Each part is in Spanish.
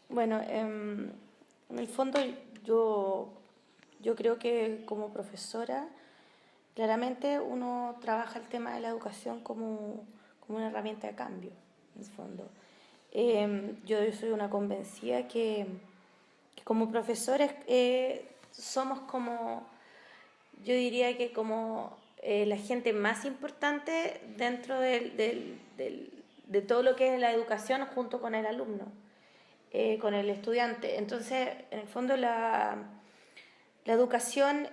Bueno, en el fondo yo creo que como profesora, claramente uno trabaja el tema de la educación como una herramienta de cambio, en el fondo. Yo soy una convencida que como profesores somos como, yo diría que como la gente más importante dentro de todo lo que es la educación junto con el alumno, con el estudiante. Entonces, en el fondo la educación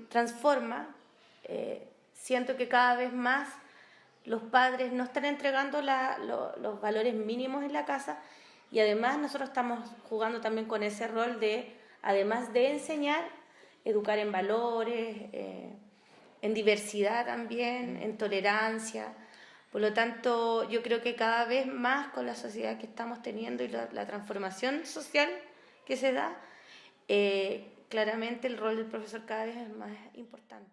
transforma. Siento que cada vez más los padres no están entregando los valores mínimos en la casa, y además nosotros estamos jugando también con ese rol de, además de enseñar, educar en valores, en diversidad también, en tolerancia. Por lo tanto, yo creo que cada vez más con la sociedad que estamos teniendo y la transformación social que se da, claramente el rol del profesor cada vez es más importante.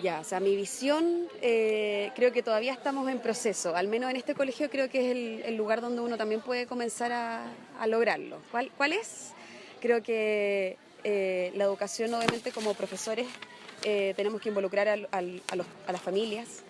Ya, o sea, mi visión creo que todavía estamos en proceso, al menos en este colegio creo que es el lugar donde uno también puede comenzar a lograrlo. ¿Cuál es? Creo que la educación, obviamente, como profesores, tenemos que involucrar a las familias,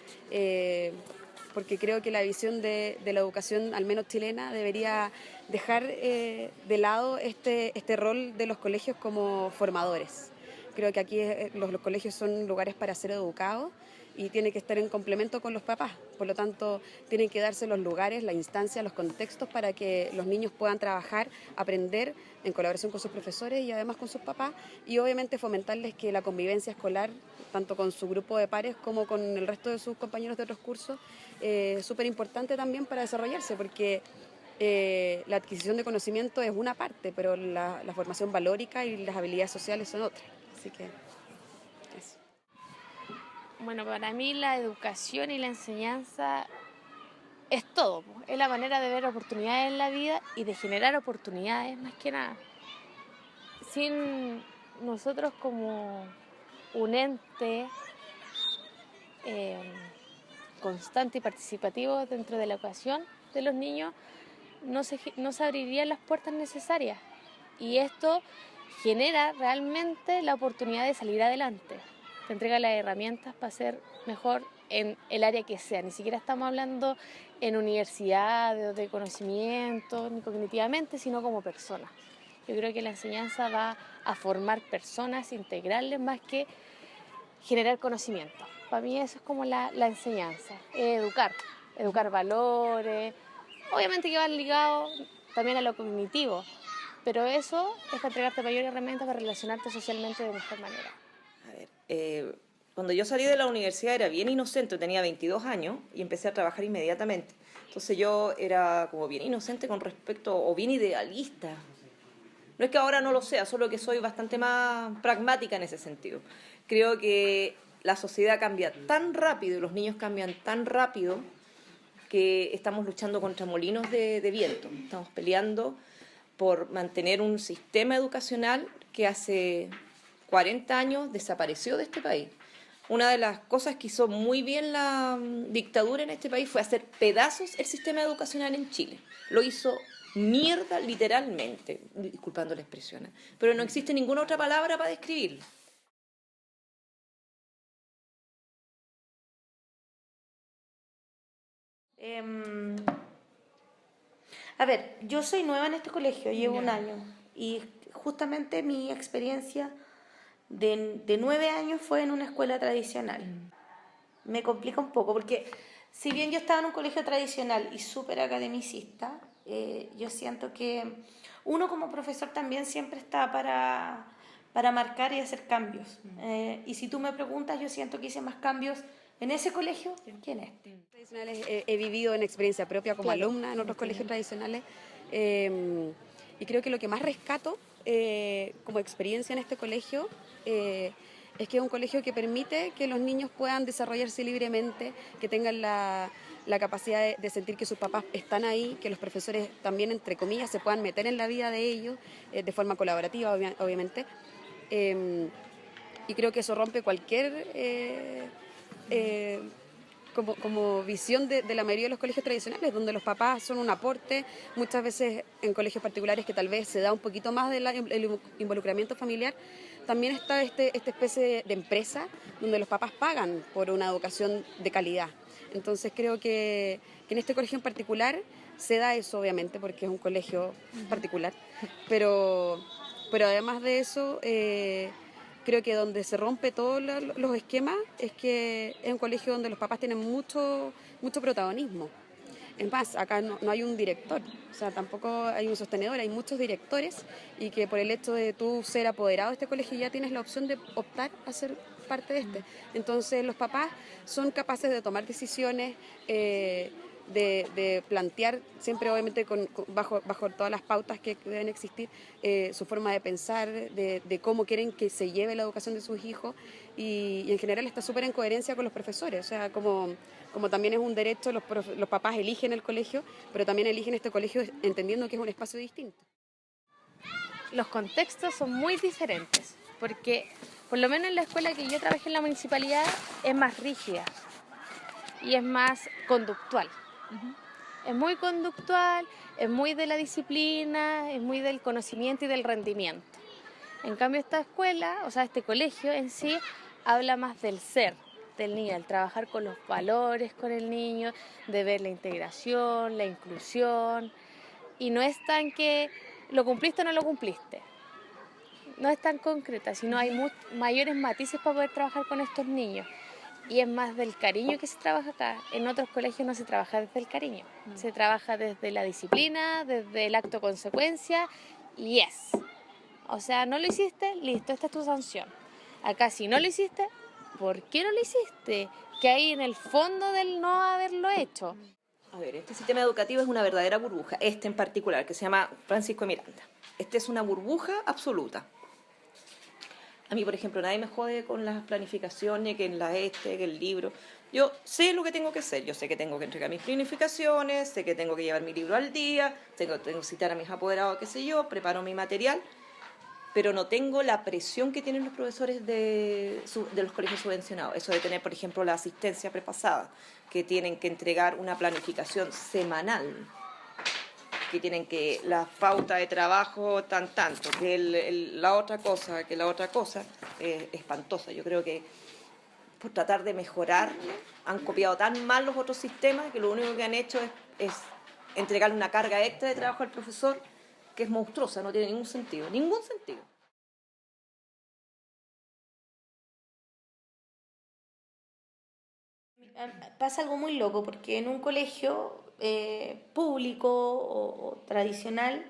porque creo que la visión de la educación, al menos chilena, debería dejar de lado este rol de los colegios como formadores. Creo que aquí los colegios son lugares para ser educados y tiene que estar en complemento con los papás. Por lo tanto, tienen que darse los lugares, la instancia, los contextos para que los niños puedan trabajar, aprender en colaboración con sus profesores y además con sus papás, y obviamente fomentarles que la convivencia escolar, tanto con su grupo de pares como con el resto de sus compañeros de otros cursos, es súper importante también para desarrollarse, porque la adquisición de conocimiento es una parte, pero la formación valórica y las habilidades sociales son otras. Así que eso. Bueno, para mí la educación y la enseñanza es todo, es la manera de ver oportunidades en la vida y de generar oportunidades más que nada. Sin nosotros como un ente eh, constante y participativo dentro de la educación de los niños, no se abrirían las puertas necesarias, y esto genera realmente la oportunidad de salir adelante. Te entrega las herramientas para ser mejor en el área que sea. Ni siquiera estamos hablando en universidad de conocimiento, ni cognitivamente, sino como personas. Yo creo que la enseñanza va a formar personas integrales más que generar conocimiento. Para mí eso es como la enseñanza, educar valores, obviamente que va ligado también a lo cognitivo, pero eso es para entregarte mayores herramientas para relacionarte socialmente de mejor manera. A ver, cuando yo salí de la universidad era bien inocente, tenía 22 años y empecé a trabajar inmediatamente. Entonces yo era como bien inocente con respecto, o bien idealista. No es que ahora no lo sea, solo que soy bastante más pragmática en ese sentido. Creo que la sociedad cambia tan rápido y los niños cambian tan rápido que estamos luchando contra molinos de viento. Estamos peleando por mantener un sistema educacional que hace 40 años desapareció de este país. Una de las cosas que hizo muy bien la dictadura en este país fue hacer pedazos el sistema educacional en Chile. Lo hizo mierda literalmente, disculpando la expresión, pero no existe ninguna otra palabra para describirlo. A ver, yo soy nueva en este colegio, llevo un año, y justamente mi experiencia de 9 años fue en una escuela tradicional. Me complica un poco porque si bien yo estaba en un colegio tradicional y súper academicista, yo siento que uno como profesor también siempre está para marcar y hacer cambios. Y si tú me preguntas, yo siento que hice más cambios en ese colegio que en este. Tradicionales, he vivido en experiencia propia como alumna en otros colegios tradicionales, y creo que lo que más rescato como experiencia en este colegio es que es un colegio que permite que los niños puedan desarrollarse libremente, que tengan la capacidad de sentir que sus papás están ahí, que los profesores también, entre comillas, se puedan meter en la vida de ellos de forma colaborativa, obviamente. y creo que eso rompe cualquier como visión de la mayoría de los colegios tradicionales, donde los papás son un aporte, muchas veces en colegios particulares que tal vez se da un poquito más del involucramiento familiar. También está esta especie de empresa donde los papás pagan por una educación de calidad. Entonces creo que en este colegio en particular se da eso, obviamente, porque es un colegio particular, pero además de eso, creo que donde se rompe todos los esquemas es que es un colegio donde los papás tienen mucho protagonismo. Es más, acá no hay un director, o sea, tampoco hay un sostenedor, hay muchos directores, y que por el hecho de tú ser apoderado de este colegio ya tienes la opción de optar a ser parte de este. Entonces los papás son capaces de tomar decisiones, de plantear, siempre obviamente bajo todas las pautas que deben existir, su forma de pensar, de cómo quieren que se lleve la educación de sus hijos, y en general está súper en coherencia con los profesores, o sea, como también es un derecho, los papás eligen el colegio, pero también eligen este colegio entendiendo que es un espacio distinto. Los contextos son muy diferentes, porque por lo menos en la escuela que yo trabajé en la municipalidad es más rígida y es más conductual. Es muy conductual, es muy de la disciplina, es muy del conocimiento y del rendimiento. En cambio esta escuela, o sea, este colegio en sí, habla más del ser del niño, del trabajar con los valores con el niño, de ver la integración, la inclusión, y no es tan que lo cumpliste o no lo cumpliste. No es tan concreta, sino hay mayores matices para poder trabajar con estos niños. Y es más del cariño que se trabaja acá. En otros colegios no se trabaja desde el cariño. Se trabaja desde la disciplina, desde el acto consecuencia, y es. O sea, no lo hiciste, listo, esta es tu sanción. Acá si no lo hiciste, ¿por qué no lo hiciste? Que hay en el fondo del no haberlo hecho. A ver, este sistema educativo es una verdadera burbuja, este en particular, que se llama Francisco de Miranda. Este es una burbuja absoluta. A mí, por ejemplo, nadie me jode con las planificaciones, que en que el libro. Yo sé lo que tengo que hacer, yo sé que tengo que entregar mis planificaciones, sé que tengo que llevar mi libro al día, tengo que citar a mis apoderados, qué sé yo, preparo mi material, pero no tengo la presión que tienen los profesores de los colegios subvencionados. Eso de tener, por ejemplo, la asistencia prepasada, que tienen que entregar una planificación semanal, que tienen que la pauta de trabajo tanto, que la otra cosa, espantosa. Yo creo que por tratar de mejorar han copiado tan mal los otros sistemas que lo único que han hecho es entregarle una carga extra de trabajo al profesor que es monstruosa, no tiene ningún sentido. Pasa algo muy loco, porque en un colegio público o tradicional,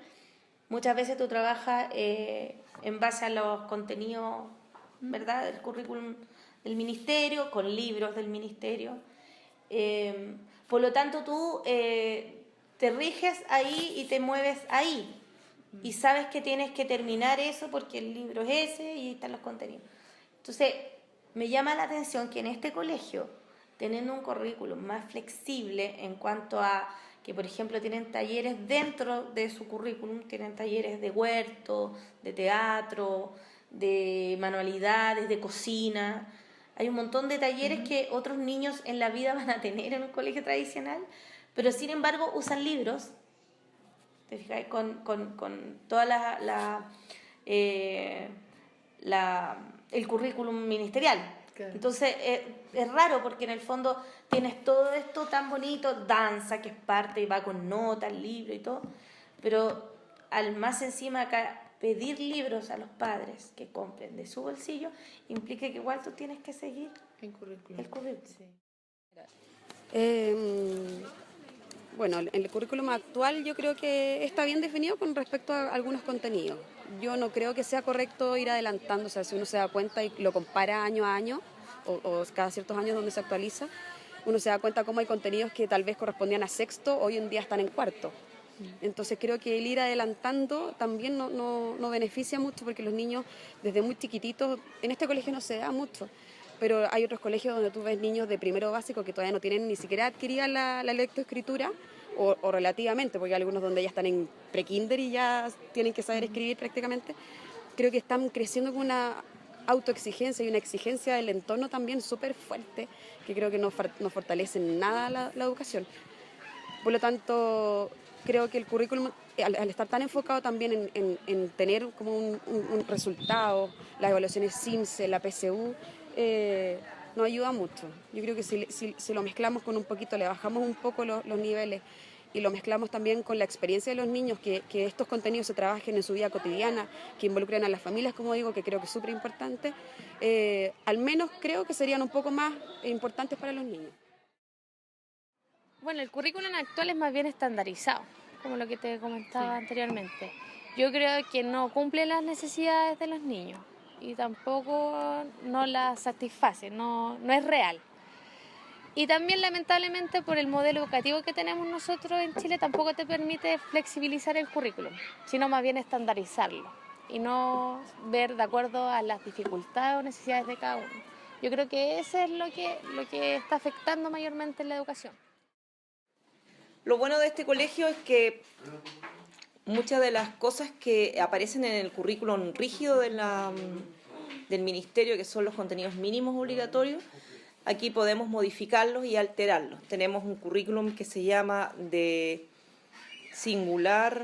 muchas veces tú trabajas en base a los contenidos, ¿verdad?, del currículum del ministerio, con libros del ministerio. Por lo tanto, tú te riges ahí y te mueves ahí. Y sabes que tienes que terminar eso porque el libro es ese y ahí están los contenidos. Entonces, me llama la atención que en este colegio, teniendo un currículum más flexible en cuanto a que, por ejemplo, tienen talleres dentro de su currículum, tienen talleres de huerto, de teatro, de manualidades, de cocina. Hay un montón de talleres que otros niños en la vida van a tener en un colegio tradicional, pero sin embargo usan libros, ¿te fijas? Con toda el currículum ministerial. Claro. Entonces es raro, porque en el fondo tienes todo esto tan bonito, danza, que es parte y va con notas, libro y todo, pero al más encima acá pedir libros a los padres que compren de su bolsillo implica que igual tú tienes que seguir el currículum. Sí. Bueno, en el currículum actual yo creo que está bien definido con respecto a algunos contenidos. Yo no creo que sea correcto ir adelantando, o sea, si uno se da cuenta y lo compara año a año, o cada ciertos años donde se actualiza, uno se da cuenta cómo hay contenidos que tal vez correspondían a sexto, hoy en día están en cuarto. Entonces creo que el ir adelantando también no beneficia mucho, porque los niños desde muy chiquititos, en este colegio no se da mucho, pero hay otros colegios donde tú ves niños de primero básico que todavía no tienen ni siquiera adquirida la lectoescritura, o relativamente, porque hay algunos donde ya están en prekinder y ya tienen que saber escribir prácticamente. Creo que están creciendo con una autoexigencia y una exigencia del entorno también súper fuerte, que creo que no fortalece en nada la educación. Por lo tanto, creo que el currículum, al estar tan enfocado también en tener como un resultado, las evaluaciones CIMSE, la PSU, nos ayuda mucho. Yo creo que si lo mezclamos con un poquito, le bajamos un poco los niveles y lo mezclamos también con la experiencia de los niños, que estos contenidos se trabajen en su vida cotidiana, que involucren a las familias, como digo, que creo que es súper importante, al menos creo que serían un poco más importantes para los niños. Bueno, el currículum actual es más bien estandarizado, como lo que te comentaba anteriormente. Yo creo que no cumple las necesidades de los niños y tampoco no las satisface, no es real. Y también, lamentablemente, por el modelo educativo que tenemos nosotros en Chile, tampoco te permite flexibilizar el currículum, sino más bien estandarizarlo y no ver de acuerdo a las dificultades o necesidades de cada uno. Yo creo que eso es lo que está afectando mayormente en la educación. Lo bueno de este colegio es que muchas de las cosas que aparecen en el currículum rígido del ministerio, que son los contenidos mínimos obligatorios, aquí podemos modificarlos y alterarlos. Tenemos un currículum que se llama de singular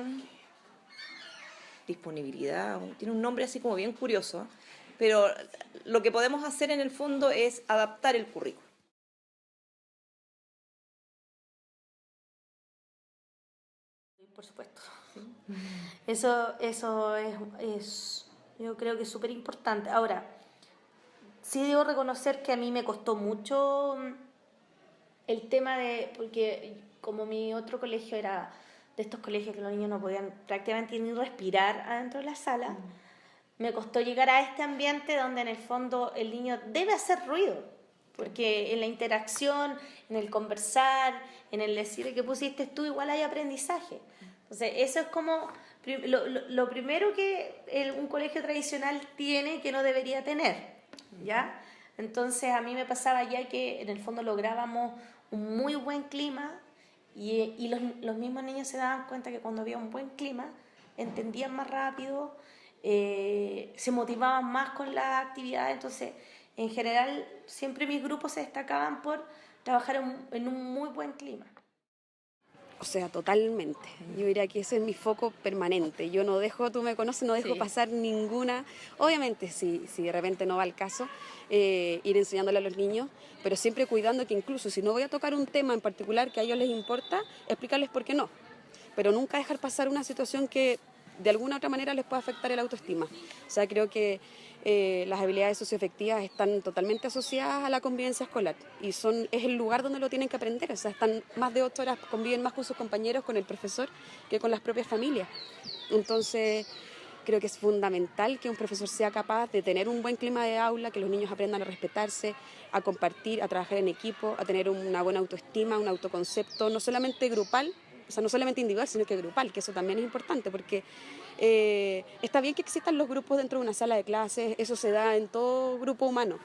disponibilidad, tiene un nombre así como bien curioso, pero lo que podemos hacer en el fondo es adaptar el currículum. Por supuesto. Eso es, yo creo que es súper importante. Ahora, sí debo reconocer que a mí me costó mucho el tema porque como mi otro colegio era de estos colegios que los niños no podían prácticamente ni respirar adentro de la sala, me costó llegar a este ambiente donde en el fondo el niño debe hacer ruido, porque en la interacción, en el conversar, en el decir que pusiste tú, igual hay aprendizaje. Entonces, eso es como lo primero que un colegio tradicional tiene que no debería tener, ¿ya? Entonces, a mí me pasaba ya que en el fondo lográbamos un muy buen clima y los mismos niños se daban cuenta que cuando había un buen clima, entendían más rápido, se motivaban más con la actividad. Entonces, en general, siempre mis grupos se destacaban por trabajar en un muy buen clima. O sea, totalmente. Yo diría que ese es mi foco permanente. Yo no dejo, tú me conoces, no dejo pasar ninguna. Obviamente, si de repente no va el caso, ir enseñándole a los niños, pero siempre cuidando que incluso si no voy a tocar un tema en particular que a ellos les importa, explicarles por qué no. Pero nunca dejar pasar una situación que de alguna u otra manera les puede afectar el autoestima. O sea, creo que las habilidades socioafectivas están totalmente asociadas a la convivencia escolar y es el lugar donde lo tienen que aprender. O sea, están más de 8 horas, conviven más con sus compañeros, con el profesor, que con las propias familias. Entonces, creo que es fundamental que un profesor sea capaz de tener un buen clima de aula, que los niños aprendan a respetarse, a compartir, a trabajar en equipo, a tener una buena autoestima, un autoconcepto, no solamente grupal, o sea, no solamente individual, sino que grupal, que eso también es importante, porque está bien que existan los grupos dentro de una sala de clases, eso se da en todo grupo humano,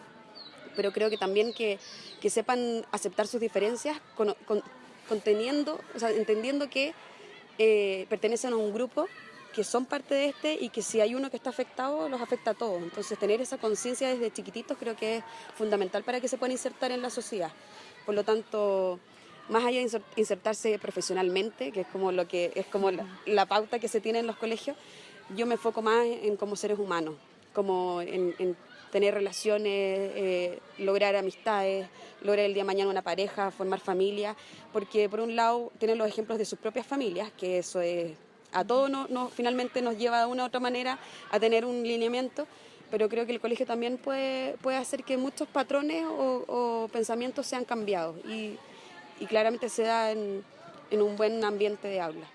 pero creo que también que sepan aceptar sus diferencias, conteniendo, o sea, entendiendo que pertenecen a un grupo, que son parte de este y que si hay uno que está afectado, los afecta a todos. Entonces, tener esa conciencia desde chiquititos creo que es fundamental para que se puedan insertar en la sociedad. Por lo tanto, más allá de insertarse profesionalmente, que es como la pauta que se tiene en los colegios, yo me enfoco más en como seres humanos, como en tener relaciones, lograr amistades, lograr el día de mañana una pareja, formar familia, porque por un lado tienen los ejemplos de sus propias familias, que eso es, a todos finalmente nos lleva de una u otra manera a tener un lineamiento, pero creo que el colegio también puede hacer que muchos patrones o pensamientos sean cambiados y claramente se da en un buen ambiente de aula.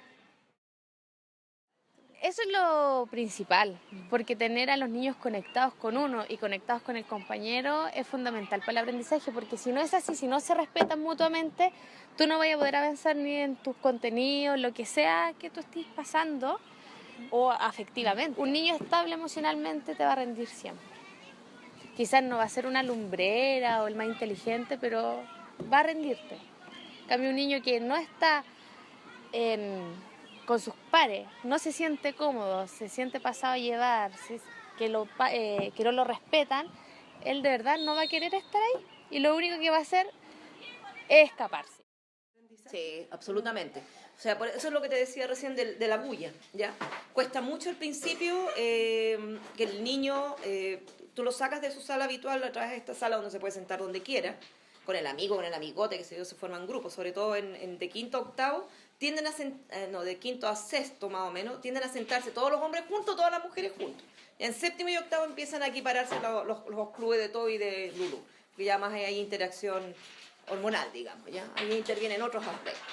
Eso es lo principal, porque tener a los niños conectados con uno y conectados con el compañero es fundamental para el aprendizaje, porque si no es así, si no se respetan mutuamente, tú no vas a poder avanzar ni en tus contenidos, lo que sea que tú estés pasando o afectivamente. Un niño estable emocionalmente te va a rendir siempre. Quizás no va a ser una lumbrera o el más inteligente, pero va a rendirte. En cambio, un niño que no está con sus pares, no se siente cómodo, se siente pasado a llevar, que que no lo respetan, él de verdad no va a querer estar ahí y lo único que va a hacer es escaparse. Sí, absolutamente. O sea, eso es lo que te decía recién de la bulla, ¿ya? Cuesta mucho al principio que el niño, tú lo sacas de su sala habitual, lo traes a esta sala donde se puede sentar donde quiera, con el amigo, con el amigote, que se forman grupos, sobre todo de quinto a octavo, de quinto a sexto más o menos, tienden a sentarse todos los hombres juntos, todas las mujeres juntos. Y en séptimo y octavo empiezan a equipararse los clubes de Toby y de Lulu, que ya más hay interacción hormonal, digamos, ¿ya? Ahí intervienen otros aspectos.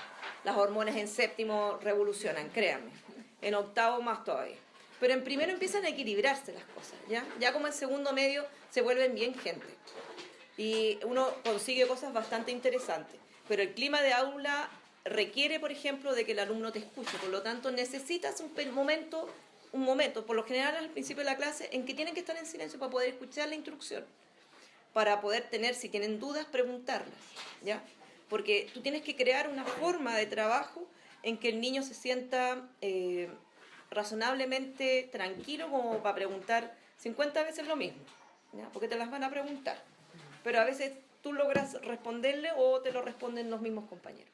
Las hormonas en séptimo revolucionan, créanme. En octavo más todavía. Pero en primero empiezan a equilibrarse las cosas, ¿ya? Ya como en segundo medio se vuelven bien gente. Y uno consigue cosas bastante interesantes. Pero el clima de aula requiere, por ejemplo, de que el alumno te escuche. Por lo tanto, necesitas un momento, por lo general al principio de la clase, en que tienen que estar en silencio para poder escuchar la instrucción. Para poder tener, si tienen dudas, preguntarlas, ¿ya? Porque tú tienes que crear una forma de trabajo en que el niño se sienta razonablemente tranquilo como para preguntar 50 veces lo mismo, ¿ya? Porque te las van a preguntar. Pero a veces tú logras responderle o te lo responden los mismos compañeros.